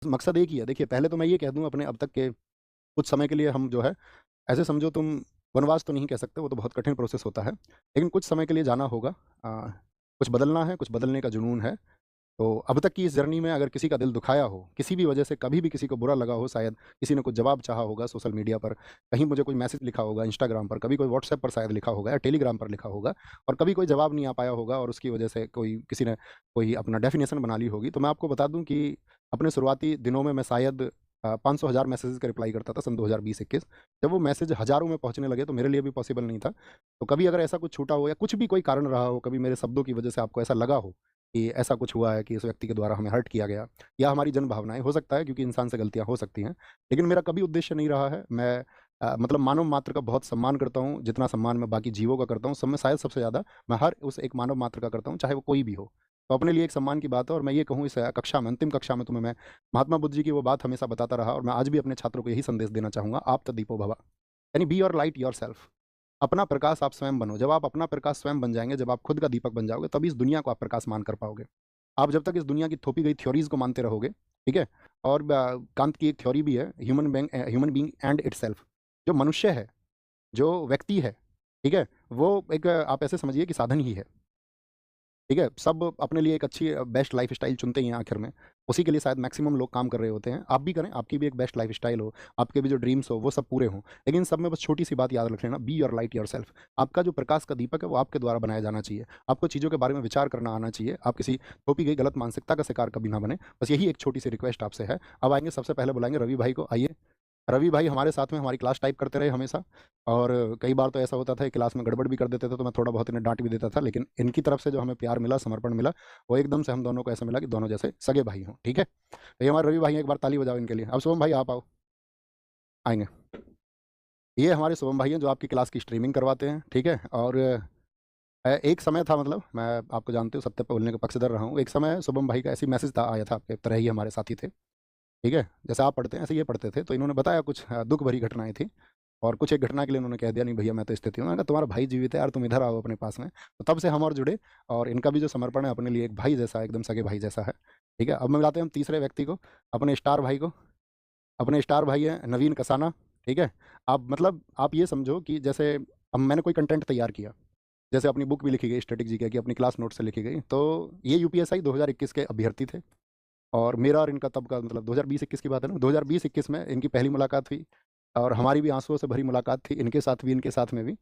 मकसद एक ही है। देखिए, पहले तो मैं ये कह दूँ अपने अब तक के कुछ समय के लिए हम जो है, ऐसे समझो तुम, वनवास तो नहीं कह सकते, वो तो बहुत कठिन प्रोसेस होता है। लेकिन कुछ समय के लिए जाना होगा। कुछ बदलना है, कुछ बदलने का जुनून है। तो अब तक की इस जर्नी में अगर किसी का दिल दुखाया हो, किसी भी वजह से कभी भी किसी को बुरा लगा हो, शायद किसी ने कुछ जवाब चाहा होगा सोशल मीडिया पर, कहीं मुझे कोई मैसेज लिखा होगा इंस्टाग्राम पर, कभी कोई व्हाट्सएप पर शायद लिखा होगा या टेलीग्राम पर लिखा होगा, और कभी कोई जवाब नहीं आ पाया होगा और उसकी वजह से कोई किसी ने कोई अपना डेफिनेशन बना ली होगी, तो मैं आपको बता दूं कि अपने शुरुआती दिनों में मैं शायद 500 हज़ार मैसेजेस का रिप्लाई करता था सन 2020-21। जब वो मैसेज हज़ारों में पहुंचने लगे तो मेरे लिए भी पॉसिबल नहीं था। तो कभी अगर ऐसा कुछ छूटा हो या कुछ भी कोई कारण रहा हो, कभी मेरे शब्दों की वजह से आपको ऐसा लगा हो कि ऐसा कुछ हुआ है कि इस व्यक्ति के द्वारा हमें हर्ट किया गया, या हमारी जन भावनाएँ, हो सकता है क्योंकि इंसान से गलतियाँ हो सकती हैं। लेकिन मेरा कभी उद्देश्य नहीं रहा है। मैं मतलब मानव मात्र का बहुत सम्मान करता हूँ, जितना सम्मान मैं बाकी जीवों का करता हूँ, सब में शायद सबसे ज़्यादा मैं हर उस एक मानव मात्र का करता हूँ, चाहे वो कोई भी हो। तो अपने लिए एक सम्मान की बात है, और मैं ये कहूँ इस कक्षा में, अंतिम कक्षा में तुम्हें मैं महात्मा बुद्ध जी की वो बात हमेशा बताता रहा, और मैं आज भी अपने छात्रों को यही संदेश देना चाहूँगा, आप तदीपो भव। यानी बी योर लाइट योरसेल्फ। अपना प्रकाश आप स्वयं बनो। जब आप अपना प्रकाश स्वयं बन जाएँगे, जब आप खुद का दीपक बन जाओगे, तभी इस दुनिया को आप प्रकाशमान कर पाओगे। आप जब तक इस दुनिया की थोपी गई थ्योरीज़ को मानते रहोगे, ठीक है? और कांत की एक थ्योरी भी है, ह्यूमन बीइंग एंड इटसेल्फ। जो मनुष्य है, जो व्यक्ति है, ठीक है? वो एक आप ऐसे समझिए कि साधन ही है। ठीक है? सब अपने लिए एक अच्छी बेस्ट लाइफ़स्टाइल चुनते ही हैं आखिर में। उसी के लिए शायद मैक्सिमम लोग काम कर रहे होते हैं। आप भी करें, आपकी भी एक बेस्ट लाइफ़स्टाइल हो, आपके भी जो ड्रीम्स हो वो सब पूरे हों। लेकिन सब में बस छोटी-सी बात याद रख लेना, बी योर लाइट योरसेल्फ। आपका जो प्रकाश का दीपक है वो आपके द्वारा बनाया जाना चाहिए। आपको चीज़ों के बारे में विचार करना आना चाहिए। आप किसी थोपी गई गलत मानसिकता का शिकार कभी ना बनें। बस यही एक छोटी-सी रिक्वेस्ट आपसे है। अब आएँगे, सबसे पहले बुलाएँगे रवि भाई को, आइए। रवि भाई हमारे साथ में हमारी क्लास टाइप करते रहे हमेशा, और कई बार तो ऐसा होता था कि क्लास में गड़बड़ भी कर देते थे, तो मैं थोड़ा बहुत इन्हें डाँट भी देता था। लेकिन इनकी तरफ से जो हमें प्यार मिला, समर्पण मिला, वो एकदम से हम दोनों को ऐसा मिला कि दोनों जैसे सगे भाई हों, ठीक है? तो ये हमारे रवि भाई हैं, एक बार ताली बजाओ इनके लिए। अब शुभम भाई आप आओ, आएँगे। ये हमारे शुभम भाई हैं जो आपकी क्लास की स्ट्रीमिंग करवाते हैं, ठीक है? और एक समय था, मतलब मैं आपको जानते हो सत्य पे बोलने का पक्षधर रहा हूँ। एक समय शुभम भाई का ऐसे ही मैसेज था, आया था, आपके तरह ही हमारे साथी थे, ठीक है? जैसे आप पढ़ते हैं ऐसे ये पढ़ते थे, तो इन्होंने बताया कुछ दुःख भरी घटनाएँ थी। और कुछ एक घटना के लिए उन्होंने कह दिया, नहीं भैया मैं तो स्थिति हूँ। मैंने कहा तुम्हारा भाई जीवित है यार, तुम इधर आओ अपने पास में। तो तब से हम और जुड़े, और इनका भी जो समर्पण है अपने लिए एक भाई जैसा है, एकदम सगे भाई जैसा है। ठीक है? अब मैं मिलाते हैं हम तीसरे व्यक्ति को, अपने स्टार भाई को। अपने स्टार भाई हैं नवीन कसाना, ठीक है? आप मतलब आप ये समझो कि जैसे अब मैंने कोई कंटेंट तैयार किया, जैसे अपनी बुक भी लिखी गई स्टैटिक जीके की, अपनी क्लास नोट से लिखी गई। तो ये यूपीएससी 2021 के अभ्यर्थी थे, और मेरा और इनका तब का मतलब 2020-21 की बात है ना, 2020-21 में इनकी पहली मुलाकात हुई, और हमारी भी आँसुओं से भरी मुलाकात थी, इनके साथ भी, इनके साथ में भी।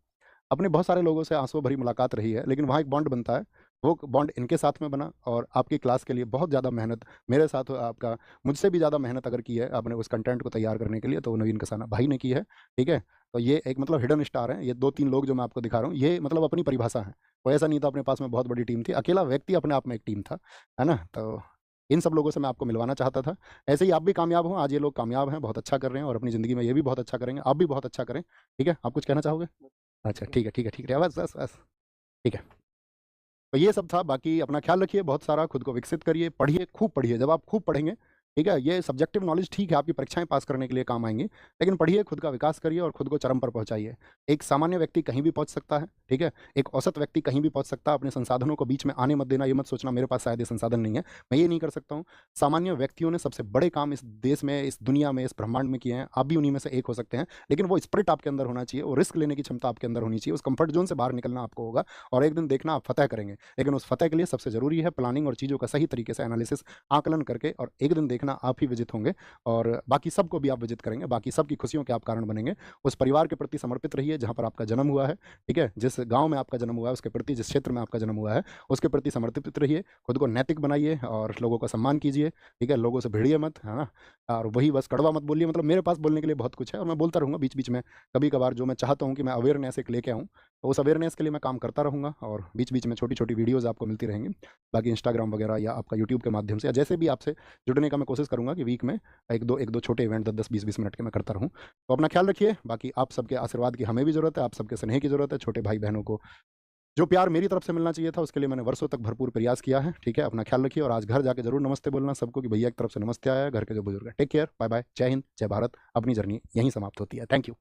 अपने बहुत सारे लोगों से आँसुओं भरी मुलाकात रही है, लेकिन वहाँ एक बॉन्ड बनता है, वो बॉन्ड इनके साथ में बना, और आपकी क्लास के लिए बहुत ज़्यादा मेहनत मेरे साथ आपका मुझसे भी ज़्यादा मेहनत अगर की है आपने उस कंटेंट को तैयार करने के लिए, तो वो नवीन कसाना भाई ने की है, ठीक है? तो ये एक मतलब हिडन स्टार हैं, ये 2-3 लोग जो मैं आपको दिखा रहा हूँ, ये मतलब अपनी परिभाषा है। कोई ऐसा नहीं था अपने पास में बहुत बड़ी टीम थी, अकेला व्यक्ति अपने आप में एक टीम था, है ना? तो इन सब लोगों से मैं आपको मिलवाना चाहता था। ऐसे ही आप भी कामयाब हों, आज ये लोग कामयाब हैं, बहुत अच्छा कर रहे हैं, और अपनी ज़िंदगी में ये भी बहुत अच्छा करेंगे, आप भी बहुत अच्छा करें, ठीक है? आप कुछ कहना चाहोगे? अच्छा, ठीक है, ठीक है, ठीक है। बस, बस, बस। ठीक है। तो ये सब था, बाकी अपना ख़्याल रखिए, बहुत सारा खुद को विकसित करिए, पढ़िए, खूब पढ़िए। जब आप खूब पढ़ेंगे, ठीक है? ये सब्जेक्टिव नॉलेज ठीक है, आपकी परीक्षाएँ पास करने के लिए काम आएँगी, लेकिन पढ़िए, खुद का विकास करिए और खुद को चरम पर पहुँचाइए। एक सामान्य व्यक्ति कहीं भी पहुँच सकता है, ठीक है? एक औसत व्यक्ति कहीं भी पहुँच सकता है, अपने संसाधनों को बीच में आने मत देना, ये मत सोचना मेरे पास शायद ये संसाधन नहीं है, मैं ये नहीं कर सकता हूँ। सामान्य व्यक्तियों ने सबसे बड़े काम इस देश में, इस दुनिया में, इस ब्रह्मांड में किए हैं, आप भी उन्हीं में से एक हो सकते हैं, लेकिन वो स्पिरिट आपके अंदर होना चाहिए, वो रिस्क लेने की क्षमता आपके अंदर होनी चाहिए, उस कम्फर्ट ज़ोन से बाहर निकलना आपको होगा, और एक दिन देखना आप फ़तह करेंगे। लेकिन उस फ़तह के लिए सबसे ज़रूरी है प्लानिंग और चीज़ों का सही तरीके से एनालिसिस, आकलन करके, और एक दिन देखना आप ही विजित होंगे, और बाकी सबको भी आप विजित करेंगे, बाकी सबकी खुशियों के आप कारण बनेंगे। उस परिवार के प्रति समर्पित रहिए जहाँ पर आपका जन्म हुआ है, ठीक है? जिस गाँव में आपका जन्म हुआ है उसके प्रति, जिस क्षेत्र में आपका जन्म हुआ है, उसके प्रति समर्पित रहिए, खुद को नैतिक बनाइए और लोगों का सम्मान कीजिए, ठीक है? लोगों से भिड़िए मत, है ना? और वही बस कड़वा मत बोलिए, मतलब मेरे पास बोलने के लिए बहुत कुछ है, और मैं बोलता रहूँगा बीच-बीच में, कभी-कभार जो मैं चाहता हूँ कि मैं अवेयरनेस एक लेके आऊँ, तो उस अवेयरनेस के लिए मैं काम करता रहूँगा, और बीच-बीच में छोटी-छोटी वीडियोज़ आपको मिलती रहेंगी। बाकी इंस्टाग्राम वगैरह या आपका यूट्यूब के माध्यम से, या जैसे भी आपसे जुड़ने का मैं कोशिश करूँगा कि वीक में 1-2 छोटे इवेंट 10-10, 20-20 मिनट के मैं करता रहूँ। तो अपना ख़्याल रखिए, बाकी आप सबके आशीर्वाद की हमें भी ज़रूरत है, आप सबके स्नेह की ज़रूरत है, छोटे भाई-बहनों को जो प्यार मेरी तरफ से मिलना चाहिए था, उसके लिए मैंने वर्षों तक भरपूर प्रयास किया है, ठीक है? अपना ख़्याल रखिए, और आज घर जाके ज़रूर नमस्ते बोलना सबको कि भैया की तरफ से नमस्ते आया है, घर के जो बुज़ुर्ग हैं। टेक केयर, बाय-बाय, जय हिंद, जय भारत। अपनी जर्नी यहीं समाप्त होती है। Thank you.